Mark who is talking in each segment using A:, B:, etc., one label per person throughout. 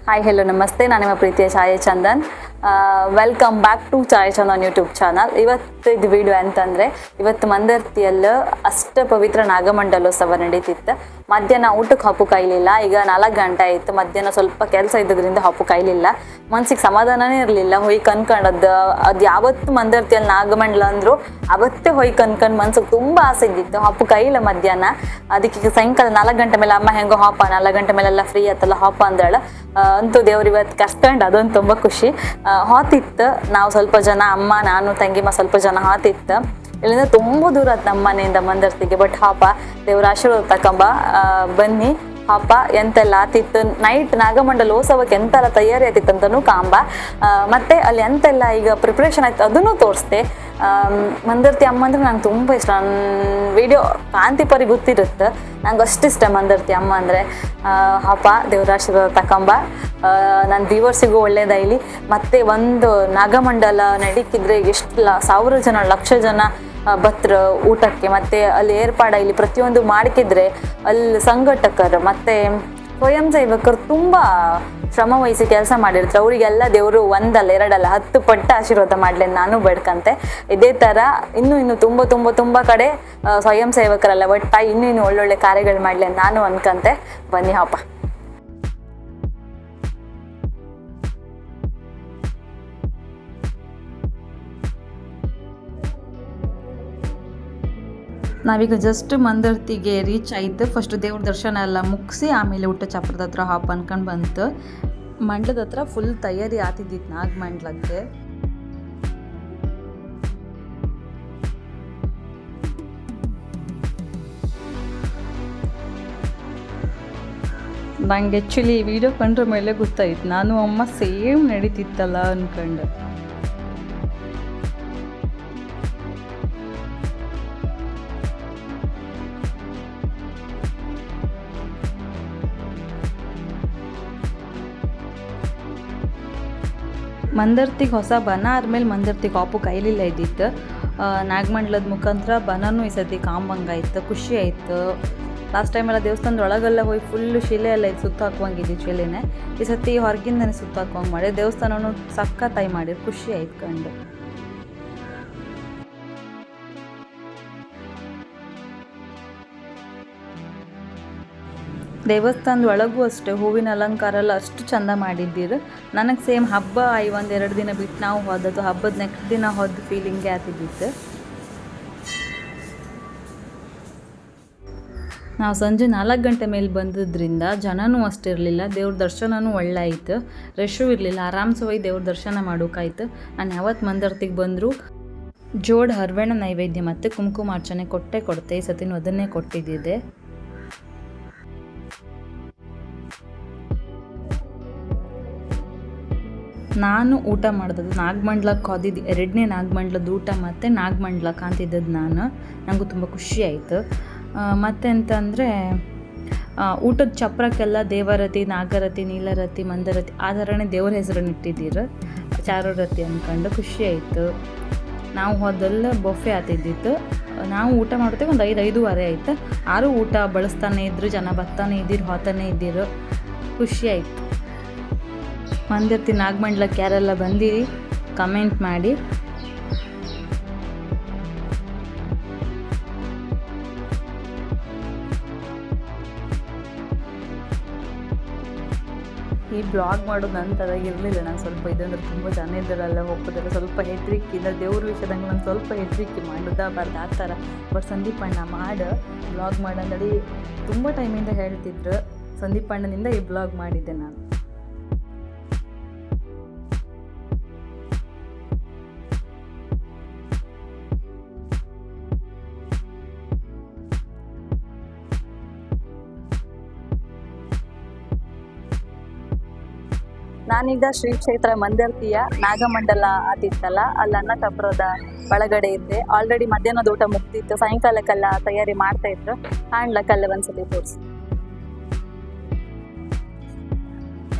A: Hi hello ನಮಸ್ತೆ, ನಾನು ನಿಮ್ಮ ಪ್ರೀತಿಯ ಛಾಯೆ ಚಂದನ್. ವೆಲ್ಕಮ್ ಬ್ಯಾಕ್ ಟು ಛಾಯೆ ಚಂದನ್ ಯೂಟ್ಯೂಬ್ ಚಾನಲ್. ಇವತ್ತಿದ್ದು ವಿಡಿಯೋ ಅಂತಂದರೆ, ಇವತ್ತು ಮಂದರ್ತಿಯಲ್ಲಿ ಅಷ್ಟ ಪವಿತ್ರ ನಾಗಮಂಡಲೋತ್ಸವ ನಡೀತಿತ್ತು. ಮಧ್ಯಾಹ್ನ ಊಟಕ್ಕೆ ಹಪ್ಪು ಕಾಯ್ಲಿಲ್ಲ. ಈಗ 4 ಗಂಟೆ ಆಯಿತು. ಮಧ್ಯಾಹ್ನ ಸ್ವಲ್ಪ ಕೆಲಸ ಇದ್ದದ್ರಿಂದ ಹಪ್ಪು ಕಾಯ್ಲಿಲ್ಲ. ಮನ್ಸಿಗೆ ಸಮಾಧಾನನೇ ಇರಲಿಲ್ಲ. ಹೊಯ್ ಕನ್ಕಂಡದ್ದು ಅದು ಯಾವತ್ತು ಮಂದರ್ತಿಯಲ್ಲಿ ನಾಗಮಂಡಲ ಅಂದರು ಅವತ್ತೇ ಹೊಯ್ ಕನ್ಕಂಡು ಮನ್ಸಿಗೆ ತುಂಬ ಆಸೆ ಇದ್ದಿತ್ತು. ಹಪ್ಪು ಕಾಯಿಲ್ಲ ಮಧ್ಯಾಹ್ನ. ಅದಕ್ಕೆ ಸಾಯಂಕಾಲ 4 ಗಂಟೆ ಮೇಲೆ ಅಮ್ಮ ಹೆಂಗೋ ಹಾಪ 4 ಗಂಟೆ ಮೇಲೆಲ್ಲ ಫ್ರೀ ಆಯ್ತಲ್ಲ ಹಾಪ ಅಂದೇಳು. ಅಂತೂ ದೇವ್ರು ಇವತ್ತು ಕರ್ಕೊಂಡು ಅದೊಂದು ತುಂಬ ಖುಷಿ. ಹಾತಿತ್ತು. ನಾವು ಸ್ವಲ್ಪ ಜನ, ಅಮ್ಮ ನಾನು ತಂಗಿಮ್ಮ ಸ್ವಲ್ಪ ಜನ ಹಾತಿತ್ತು. ಇಲ್ಲಿಂದ ತುಂಬ ದೂರ ಆಯ್ತು ನಮ್ಮ ಮನೆಯಿಂದ ಮಂದರ್ತಿಗೆ. ಬಟ್ ಹಾಪ ದೇವ್ರ ಆಶೀರ್ವಾದ ತಕೊಂಬ ಬನ್ನಿ. ಹಾಪ ಎಂತೆಲ್ಲ ಆತಿತ್ತು. ನೈಟ್ ನಾಗಮಂಡಲೋತ್ಸವಕ್ಕೆ ಎಂತೆಲ್ಲ ತಯಾರಿ ಆಯ್ತಿತ್ತು ಅಂತಲೂ ಕಾಂಬ. ಮತ್ತು ಅಲ್ಲಿ ಎಂತೆಲ್ಲ ಈಗ ಪ್ರಿಪ್ರೇಷನ್ ಆಯ್ತು ಅದನ್ನು ತೋರಿಸ್ದೆ. ಮಂದರ್ತಿ ಅಮ್ಮ ಅಂದರೆ ನಂಗೆ ತುಂಬ ಇಷ್ಟ. ನನ್ನ ವಿಡಿಯೋ ಕಾಂತಿಪರಿ ಗೊತ್ತಿರುತ್ತೆ, ನಂಗೆ ಅಷ್ಟು ಇಷ್ಟ ಮಂದರ್ತಿ ಅಮ್ಮ ಅಂದರೆ. ಹಬ್ಬ ದೇವ್ರ ಆಶೀರ್ವಾದ ತಕೊಂಬ. ನನ್ನ ವ್ಯೂವರ್ಸಿಗೂ ಒಳ್ಳೇದಾಗಲಿ. ಮತ್ತು ಒಂದು ನಾಗಮಂಡಲ ನಡೀತಿದ್ರೆ ಎಷ್ಟು 1000 ಜನ, ಲಕ್ಷ ಜನ ಭಕ್ತರ ಊಟಕ್ಕೆ. ಮತ್ತು ಅಲ್ಲಿ ಏರ್ಪಾಡಾಗಲಿ ಪ್ರತಿಯೊಂದು ಮಾಡ್ಕಿದ್ರೆ ಅಲ್ಲಿ ಸಂಘಟಕರು ಮತ್ತು ಸ್ವಯಂ ಸೇವಕರು ತುಂಬ ಶ್ರಮ ವಹಿಸಿ ಕೆಲಸ ಮಾಡಿರ್ತಾರೆ. ಅವರಿಗೆಲ್ಲ ದೇವರು 1 ಅಲ್ಲ 2 ಅಲ್ಲ 10 ಪಟ್ಟು ಆಶೀರ್ವಾದ ಮಾಡಲಿ ನಾನು ಬೇಡ್ಕಂತೆ. ಇದೇ ಥರ ಇನ್ನೂ ತುಂಬ ಕಡೆ ಸ್ವಯಂ ಸೇವಕರಲ್ಲ ಒಟ್ಟ ಇನ್ನೂ ಒಳ್ಳೊಳ್ಳೆ ಕಾರ್ಯಗಳು ಮಾಡಲಿ ನಾನು ಅನ್ಕಂತೆ. ಬನ್ನಿ ಹಬ್ಬ. ನಾವೀಗ ಜಸ್ಟ್ ಮಂದರ್ತಿಗೆ ರೀಚ್ ಆಯ್ತು. ಫಸ್ಟ್ ದೇವ್ರ ದರ್ಶನ ಎಲ್ಲ ಮುಗಿಸಿ ಆಮೇಲೆ ಊಟ ಚಪ್ರದ ಹತ್ರ ಹಾಪ್ ಅನ್ಕೊಂಡು ಬಂತು. ಮಂಡ್ಲದ ಹತ್ರ ಫುಲ್ ತಯಾರಿ ಆತಿದ್ದಿತ್ತು ನಾಗಮಂಡ್ಲಕ್ಕೆ. ನಂಗೆ ಆ್ಯಕ್ಚುಲಿ ವಿಡಿಯೋ ಕಂಡ್ರ ಮೇಲೆ ಗೊತ್ತಾಯ್ತು, ನಾನು ಅಮ್ಮ ಸೇಮ್ ನಡೀತಿತ್ತಲ್ಲ ಅನ್ಕೊಂಡು. ಮಂದರ್ತಿಗೆ ಹೊಸ ಬನ ಆದ್ಮೇಲೆ ಮಂದರ್ತಿಗೆ ಹಾಪು ಕೈಲಿಲ್ಲ ಇದ್ದಿತ್ತು. ನಾಗಮಂಡಲದ ಮುಖಾಂತರ ಬನನೂ ಈ ಸತಿ ಕಾಂಬಂಗಾಯ್ತು, ಖುಷಿ ಆಯಿತು. ಲಾಸ್ಟ್ ಟೈಮೆಲ್ಲ ದೇವಸ್ಥಾನದ ಒಳಗೆಲ್ಲ ಹೋಗಿ ಫುಲ್ಲು ಶಿಲೆ ಎಲ್ಲ ಇದು ಸುತ್ತ ಹಾಕುವಂಗಿದ್ದು ಶಿಲೆನೇ. ಈ ಸತಿ ಹೊರಗಿಂದನೇ ಸುತ್ತ ಹಾಕುವಂಗೆ ಮಾಡಿ ದೇವಸ್ಥಾನವೂ ಸಖತ್ತಾಗಿ ಮಾಡಿ ಖುಷಿ ಆಯ್ತು ಕಂಡು. ದೇವಸ್ಥಾನದ ಒಳಗೂ ಅಷ್ಟೇ ಹೂವಿನ ಅಲಂಕಾರ ಎಲ್ಲ ಅಷ್ಟು ಚಂದ ಮಾಡಿದ್ದೀರು. ನನಗೆ ಸೇಮ್ ಹಬ್ಬ 1-2 ದಿನ ಬಿಟ್ಟು ನಾವು ಹೋದದ್ದು, ಹಬ್ಬದ ನೆಕ್ಸ್ಟ್ ದಿನ ಹೋದ ಫೀಲಿಂಗೇ ಆಗ್ತಿದ್ದಿತ್ತು. ನಾವು ಸಂಜೆ 4 ಗಂಟೆ ಮೇಲೆ ಬಂದಿದ್ದರಿಂದ ಜನನೂ ಅಷ್ಟಿರಲಿಲ್ಲ. ದೇವ್ರ ದರ್ಶನವೂ ಒಳ್ಳೆ ಆಯಿತು, ರಶ್ಶೂ ಇರಲಿಲ್ಲ. ಆರಾಮ್ಸೆ ಹೋಗಿ ದೇವ್ರ ದರ್ಶನ ಮಾಡೋಕ್ಕಾಯ್ತು. ನಾನು ಯಾವತ್ತು ಮಂದರ್ತಿಗೆ ಬಂದರೂ ಜೋಡು ಹರ್ವಣ ನೈವೇದ್ಯ ಮತ್ತು ಕುಂಕುಮಾರ್ಚನೆ ಕೊಡ್ತೆ. ಈ ಸತಿನೂ ಅದನ್ನೇ ಕೊಟ್ಟಿದ್ದಿದೆ. ನಾನು ಊಟ ಮಾಡಿದದ್ದು ನಾಗಮಂಡ್ಲಕ್ಕೆ ಹೋದಿದ್ದು 2ನೇ ನಾಗಮಂಡ್ಲದ ಊಟ ಮತ್ತು ನಾಗಮಂಡ್ಲಕ್ಕೆ ಅಂತಿದ್ದದ್ದು ನನಗೂ ತುಂಬ ಖುಷಿ ಆಯಿತು. ಮತ್ತು ಅಂತಂದರೆ ಊಟದ ಚಪ್ರಕ್ಕೆಲ್ಲ ದೇವರತಿ, ನಾಗರತಿ, ನೀಲರತಿ, ಮಂದರತಿ ಆ ಥರನೇ ದೇವ್ರ ಹೆಸರನ್ನು ಇಟ್ಟಿದ್ದೀರು, ಚಾರುರತಿ ಅಂದ್ಕೊಂಡು ಖುಷಿ ಆಯಿತು. ನಾವು ಹೋದೆಲ್ಲ ಬೊಫೆ ಆತಿದ್ದಿತ್ತು. ನಾವು ಊಟ ಮಾಡ್ತೇವೆ ಒಂದು 5-5:15 ಆಯಿತು. ಆರೂ ಊಟ ಬಳಸ್ತಾನೆ ಇದ್ರು, ಜನ ಬರ್ತಾನೆ ಇದ್ದಿರು, ಹೋತಾನೆ ಇದ್ದಿರು, ಖುಷಿ ಆಯಿತು. ಮಂದರ್ತಿ ನಾಗಮಂಡ್ಲಕ್ಕೆ ಯಾರೆಲ್ಲ ಬಂದಿರಿ ಕಮೆಂಟ್ ಮಾಡಿ. ಈ ಬ್ಲಾಗ್ ಮಾಡೋದು ನಂತರ ಇರಲಿಲ್ಲ. ನಾನು ಸ್ವಲ್ಪ ಇದಂದ್ರೆ ತುಂಬ ಜನ ಇದ್ದಾರಲ್ಲ, ಹೋಗೋದಲ್ಲ ಸ್ವಲ್ಪ ಹೆದ್ರಿಕೆ ಇಲ್ಲ. ದೇವ್ರ ವಿಷಯದಂಗೆ ನಾನು ಸ್ವಲ್ಪ ಹೆದ್ರಿಕೆ ಮಾಡೋದಾಗಬಾರ್ದು ಆ ಥರ. ಬಟ್ ಸಂದೀಪ್ ಅಣ್ಣ ಬ್ಲಾಗ್ ಮಾಡಂದೇಳಿ ತುಂಬ ಟೈಮಿಂದ ಹೇಳ್ತಿದ್ರು. ಸಂದೀಪ್ ಅಣ್ಣನಿಂದ ಈ ಬ್ಲಾಗ್ ಮಾಡಿದ್ದೆ ನಾನು. ನಾನೀಗ ಶ್ರೀ ಕ್ಷೇತ್ರ ಮಂದರ್ತಿಯ ನಾಗಮಂಡಲ ಆತಿತ್ತಲ್ಲ, ಅಲ್ಲಿ ಅನ್ನ ಚಪ್ರದ ಒಳಗಡೆ ಇದ್ದೆ. ಆಲ್ರೆಡಿ ಮಧ್ಯಾಹ್ನದ ಊಟ ಮುಗ್ದಿತ್ತು, ಸಾಯಂಕಾಲಕ್ಕೆಲ್ಲ ತಯಾರಿ ಮಾಡ್ತಾ ಇದ್ರು. ಕಾಣ್ಲಕ್ಕಲ್ಲ ಒಂದ್ಸತಿ ತೋರಿಸಿ.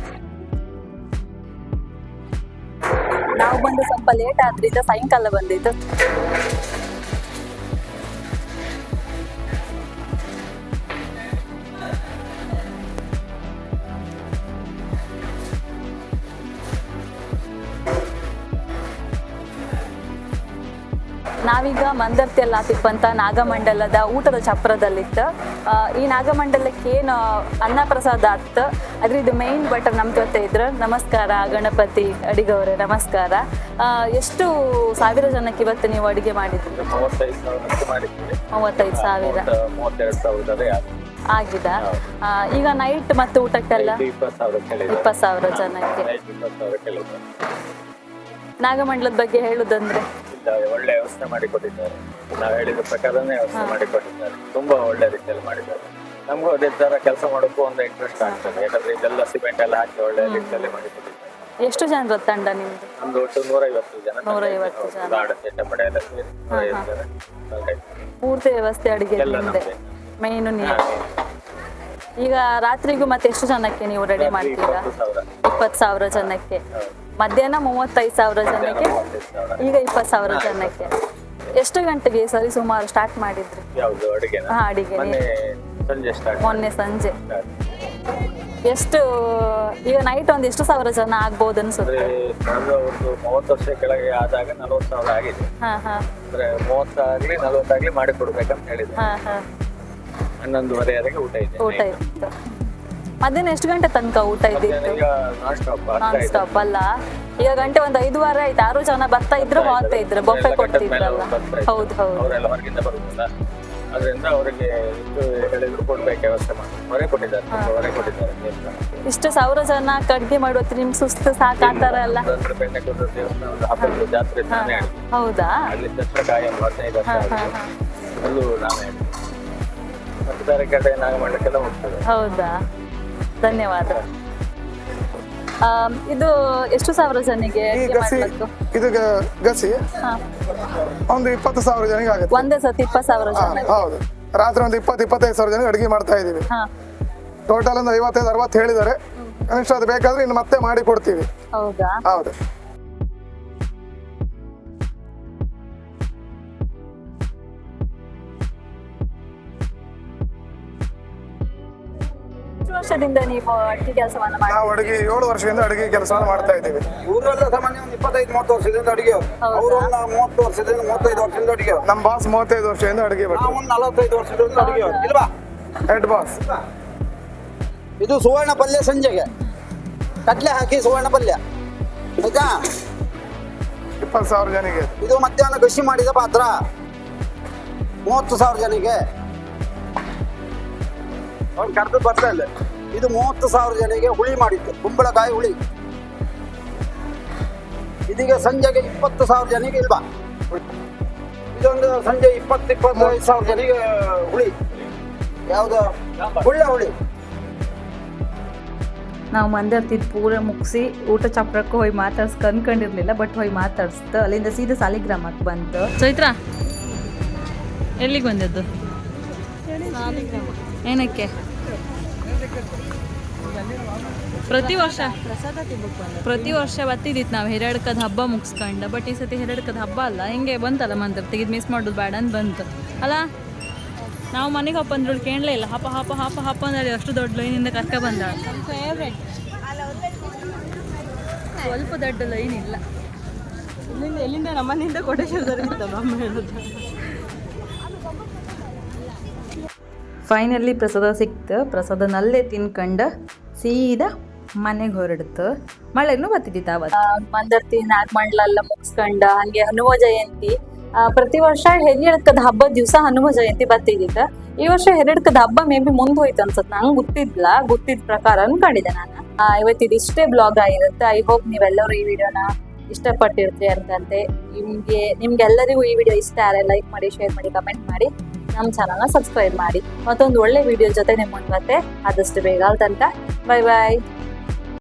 A: ನಾವು ಬಂದು ಸ್ವಲ್ಪ ಲೇಟ್ ಆದ್ರಿಂದ ಸಾಯಂಕಾಲ ಬಂದಿದ್ದು. ನಾವೀಗ ಮಂದರ್ತಿಯಲ್ಲಿ ಆತಿಪ್ಪಂತ ನಾಗಮಂಡಲದ ಊಟದ ಚಪ್ರದಲ್ಲಿತ್ತು. ಈ ನಾಗಮಂಡಲಕ್ಕೆ ಏನು ಅನ್ನಪ್ರಸಾದ ಆತ್ತು ಅದ್ರ ಇದು ಮೇನ್ ಬಟರ್ ನಮ್ಮ ಜೊತೆ ಇದ್ರು. ನಮಸ್ಕಾರ ಗಣಪತಿ ಅಡಿಗವ್ರೆ, ನಮಸ್ಕಾರ. ಎಷ್ಟು ಸಾವಿರ ಜನಕ್ಕೆ ಇವತ್ತು ನೀವು ಅಡಿಗೆ ಮಾಡಿದ್ರಿ? 35,000 ಆಗಿದ. ಈಗ ನೈಟ್ ಮತ್ತು ಊಟಕ್ಕೆಲ್ಲ 20,000 ಜನಕ್ಕೆ. ನಾಗಮಂಡಲದ ಬಗ್ಗೆ ಹೇಳುದಂದ್ರೆ
B: ಒಳ್ಳೆ ವ್ಯವಸ್ಥೆ ಮಾಡಿಕೊಟ್ಟಿದ್ದಾರೆ. ನಾವು ಹೇಳಿದ ಪ್ರಕಾರನೇ ವ್ಯವಸ್ಥೆ ಮಾಡಿಕೊಟ್ಟಿದ್ದಾರೆ. ತುಂಬಾ ಒಳ್ಳೆ ರೀತಿಯಲ್ಲಿ ಮಾಡಿದ್ದಾರೆ. ನಮಗೂ ಅದೇ ತರ ಕೆಲಸ ಮಾಡೋಕ್ಕೂ ಒಂದು ಇಂಟ್ರೆಸ್ಟ್ ಆಗ್ತದೆ. ಯಾಕಂದ್ರೆ ಇದೆಲ್ಲ ಸಿಮೆಂಟ್ ಎಲ್ಲ ಹಾಕಿ ಒಳ್ಳೆ ರೀತಿಯಲ್ಲಿ ಮಾಡಿಕೊಟ್ಟಿದ್ದಾರೆ.
A: ಎಷ್ಟು ಜನರ ತಂಡ ನಿಮ್ದು?
B: ಒಂದು ಒಟ್ಟು 150 ಜನ.
A: 150 ಜನ.
B: ಗಾರ್ಡ್ ಸೆಟ್ ಮಡೆ ಎಲ್ಲ ಸೇರಿ 150 ಜನ.
A: ಪೂರ್ತಿ ವ್ಯವಸ್ಥೆ ಅಡಿಗೆ ನಿಮ್ದೆ, ಮೇನು ನೀವು. ಈಗ ರಾತ್ರಿಗೂ ಮತ್ತೆ ಎಷ್ಟು ಜನಕ್ಕೆ ನೀವು ರೆಡಿ ಮಾಡ್ತೀರಾ? 20,000 ಜನಕ್ಕೆ. ಮಧ್ಯಾಹ್ನ 35,000 ಜನಕ್ಕೆ, ಈಗ 20,000 ಜನಕ್ಕೆ. ಎಷ್ಟು ಗಂಟೆಗೆ ಸರಿ ಸುಮಾರು ಸ್ಟಾರ್ಟ್ ಮಾಡಿದ್ರಿ? ಅಡಿಗೆ ಮೊನ್ನೆ ಸಂಜೆ. ಎಷ್ಟು ಈಗ ನೈಟ್ ಒಂದು ಎಷ್ಟು ಸಾವಿರ ಜನ ಆಗ್ಬೋದು ಅನ್ಸುತ್ತೆ?
B: 30 ವರ್ಷ ಕೆಳಗೆ ಆದಾಗ 40,000 ಆಗಿದೆ. 30 ಆಗ್ಲಿ 40 ಆಗ್ಲಿ ಮಾಡಿ ಕೊಡ್ಬೇಕಂತ ಹೇಳಿದ್ರು. 11:30 ಊಟ
A: ಇತ್ತು. ಮಧ್ಯಾಹ್ನ ಎಷ್ಟು ಗಂಟೆ ತನಕ ಊಟ ಇದ್ದಿತ್ತು? ನಾನ್ ಸ್ಟಾಪ್ ಅಲ್ಲ. ಈಗ ಗಂಟೆ ಒಂದು 5:15 ಆಯ್ತು. 6 ಜನ ಬರ್ತಾ ಇದ್ರು, ಹೋಗ್ತಾ ಇದ್ರು, ಬೊಫೆ ಕೊಡ್ತಿದ್ರಲ್ಲ. ಹೌದು ಹೌದು.
B: ಅವರೆಲ್ಲ ಹೊರಗಿಂದ ಬರುದಿಲ್ಲ, ಅದರಿಂದ ಅವರಿಗೆ ಎಷ್ಟು ಹೇಳಿದ್ರು ಕೊಡ್ಬೇಕು ವ್ಯವಸ್ಥೆ ಮಾಡಿ ಹೊರೆ ಕೊಟ್ಟಿದ್ದಾರೆ.
A: ಇಷ್ಟು 1,000 ಜನ ಅಡ್ಗೆ ಮಾಡುವತ್ತು ನಿಮ್ ಸುಸ್ತು ಸಾಕಾತಾರ ಅಲ್ಲ?
B: ಹಬ್ಬದ ಜಾತ್ರೆ ನಾನೇ
A: ಹೌದಾ?
B: ಅಲ್ಲಿ ದಸರಾಕಾಯಿ 15 ವರ್ಷ ಅಲ್ಲೂ ನಾನೇ 10 ತಾರೀಕು ನಾಗಮಂಡಲಕ್ಕೆಲ್ಲ ಹೋಗ್ತದೆ.
A: ಹೌದಾ? ಧನ್ಯವಾದ. ಇದು ಎಷ್ಟು ಸಾವಿರ ಜನಕ್ಕೆ
C: ಇದು ಗಸಿ ಒಂದು 20,000 ಜನಕ್ಕೆ ಆಗುತ್ತೆ.
A: ಒಂದೇ ಸತಿ 20,000 ಜನ?
C: ಹೌದು. ರಾತ್ರಿ ಒಂದು 20-25,000 ಜನಕ್ಕೆ ಅಡಿಗೆ ಮಾಡ್ತಾ ಇದೀವಿ. ಟೋಟಲ್ ಒಂದು 55-60 ಹೇಳಿದ್ದಾರೆ. ಕನಿಷ್ಠ ಅದು ಬೇಕಾದ್ರೆ ಇನ್ನು ಮತ್ತೆ ಮಾಡಿ ಕೊಡ್ತೀವಿ.
A: ಹೌದಾ?
C: ಹೌದು.
A: ವರ್ಷದಿಂದ ನೀವು ಅಡಿಗೆ ಕೆಲಸವನ್ನ ಮಾಡಿ?
C: ನಾವು ಅಡಿಗೆ 7 ವರ್ಷದಿಂದ ಅಡಿಗೆ ಕೆಲಸವನ್ನು ಮಾಡ್ತಾ ಇದ್ದೀವಿ.
D: ಊರೆಲ್ಲ ಸಾಮಾನ್ಯ ಒಂದು 25-30 ವರ್ಷದಿಂದ ಅಡಿಗೆ. ಅವರು 30 ವರ್ಷದಿಂದ 35 ವರ್ಷದಿಂದ ಅಡಿಗೆ.
C: ನಮ್ಮ ಬಾಸ್ 35 ವರ್ಷದಿಂದ ಅಡಿಗೆ
D: ನಾವು ಒಂದು 45 ವರ್ಷದಿಂದ ಅಡಿಗೆ ಇಲ್ವಾ?
C: Head boss.
D: ಇದು ಸುವರ್ಣ ಪಲ್ಯ ಸಂಜೆಗೆ ಕಡ್ಲೆ ಹಾಕಿ ಸುವರ್ಣ ಪಲ್ಯ ಆಯ್ತಾ?
C: 20,000 ಜನಕ್ಕೆ.
D: ಇದು ಮಧ್ಯಾಹ್ನ ಗಸಿ ಮಾಡಿದ ಪಾತ್ರ 30,000 ಜನಕ್ಕೆ. ಅವ್ನು ಕರೆದು ಬರ್ತಾ ಇಲ್ಲ. ಇದು 30,000 ಜನಕ್ಕೆ ಹುಳಿ ಮಾಡಿದ್ದು, ಕುಂಬಳಕಾಯಿ ಹುಳಿ. ಇದೀಗ ಸಂಜೆಗೆ 20,000 ಜನಕ್ಕೆ ಇಲ್ವಾ? ಇದೊಂದು ಸಂಜೆ 20-25,000 ಜನಕ್ಕೆ ಹುಳಿ. ಯಾವುದು? ಹುಳ್ಳ ಹುಳಿ.
A: ನಾವು ಮಂದರ್ತಿದ್ ಪೂರ ಮುಗಿಸಿ ಊಟ ಚಪ್ರಕ್ಕೆ ಹೋಗಿ ಅನ್ಕೊಂಡಿರ್ಲಿಲ್ಲ, ಬಟ್ ಹೋಗಿ ಮಾತಾಡ್ಸ್ತು. ಅಲ್ಲಿಂದ ಸೀದಾ ಸಾಲಿಗ್ರಾಮಕ್ಕೆ ಬಂತು. ಚೈತ್ರ ಎಲ್ಲಿಗೆ ಬಂದದ್ದು? ಏನಕ್ಕೆ? ಪ್ರತಿ ವರ್ಷ ಬರ್ತಿದ್ದಿತ್ತು ನಾವು ಹಿರಡ್ಕದ ಹಬ್ಬ ಮುಗಿಸ್ಕೊಂಡು. ಬಟ್ ಈ ಸತಿ ಹಿರಡ್ಕದ ಹಬ್ಬ ಅಲ್ಲ, ಹಿಂಗೆ ಬಂತಲ್ಲ ಮಂದರ್ತಿಗೆ, ಮಿಸ್ ಮಾಡೋದು ಬೇಡ ಅಂತ ಬಂತು ಅಲ್ಲ. ನಾವು ಮನೆಗೆ ಹಪ್ಪ ಅಂದ್ರಳು ಕೇಳಲೇ ಇಲ್ಲ. ಹಪ್ಪ ಹಪ್ಪ ಹಪ್ಪ ಹಪ್ಪ ಅಂದ್ರೆ ಅಷ್ಟು ದೊಡ್ಡ ಲೈನಿಂದ ಕರ್ಕ ಬಂದ. ಸ್ವಲ್ಪ ದೊಡ್ಡ ಲೈನ್ ಇಲ್ಲ. ಎಲ್ಲಿಂದ ನಮ್ಮನಿಂದ ಫೈನಲಿ ಪ್ರಸಾದ ಸಿಕ್ತು. ಪ್ರಸಾದನಲ್ಲೇ ತಿನ್ಕೊಂಡು ಸೀದಾ ಮನೆಗೆ ಹೊರಡ್ತು. ಮಳೆನೂ ಬರ್ತಿದ್ದಿತ್ತು ಅವತ್ತು. ಮಂದರ್ತಿ ನಾಗಮಂಡಲ ಮುಗಿಸ್ಕೊಂಡ ಹಂಗೆ ಹನುಮ ಜಯಂತಿ. ಪ್ರತಿ ವರ್ಷ ಹೆರಿಯಡ್ಕದ ಹಬ್ಬದ ದಿವಸ ಹನುಮ ಜಯಂತಿ ಬರ್ತಿದ್ದಿತ್ತು. ಈ ವರ್ಷ ಹೆರಿಯಡ್ಕದ ಹಬ್ಬ ಮೇ ಬಿ ಮುಂದೆ ಹೋಯ್ತು ಅನ್ಸುತ್ತೆ. ನಂಗೆ ಗೊತ್ತಿದ್ದ ಪ್ರಕಾರ ಅನ್ಕೊಂಡಿದ್ದೆ ನಾನು. ಇವತ್ತಿದು ಇಷ್ಟೇ ಬ್ಲಾಗ್ ಆಗಿರುತ್ತೆ. ಐ ಹೋಪ್ ನೀವೆಲ್ಲರೂ ಈ ವಿಡಿಯೋನ ಇಷ್ಟಪಟ್ಟಿರ್ತೀರಿ ಅಂತಂತೆ. ನಿಮ್ಗೆಲ್ಲರಿಗೂ ಈ ವಿಡಿಯೋ ಇಷ್ಟ ಆದರೆ ಲೈಕ್ ಮಾಡಿ, ಶೇರ್ ಮಾಡಿ, ಕಮೆಂಟ್ ಮಾಡಿ, ನಮ್ಮ ಚಾನಲ್ನ ಸಬ್ಸ್ಕ್ರೈಬ್ ಮಾಡಿ. ಮತ್ತೊಂದು ಒಳ್ಳೆ ವಿಡಿಯೋ ಜೊತೆ ನಿಮ್ಮ ಮುಂದೆ ಮತ್ತೆ ಆದಷ್ಟು ಬೇಗ. ಅಲ್ಲಿ ತನಕ ಬಾಯ್ ಬಾಯ್.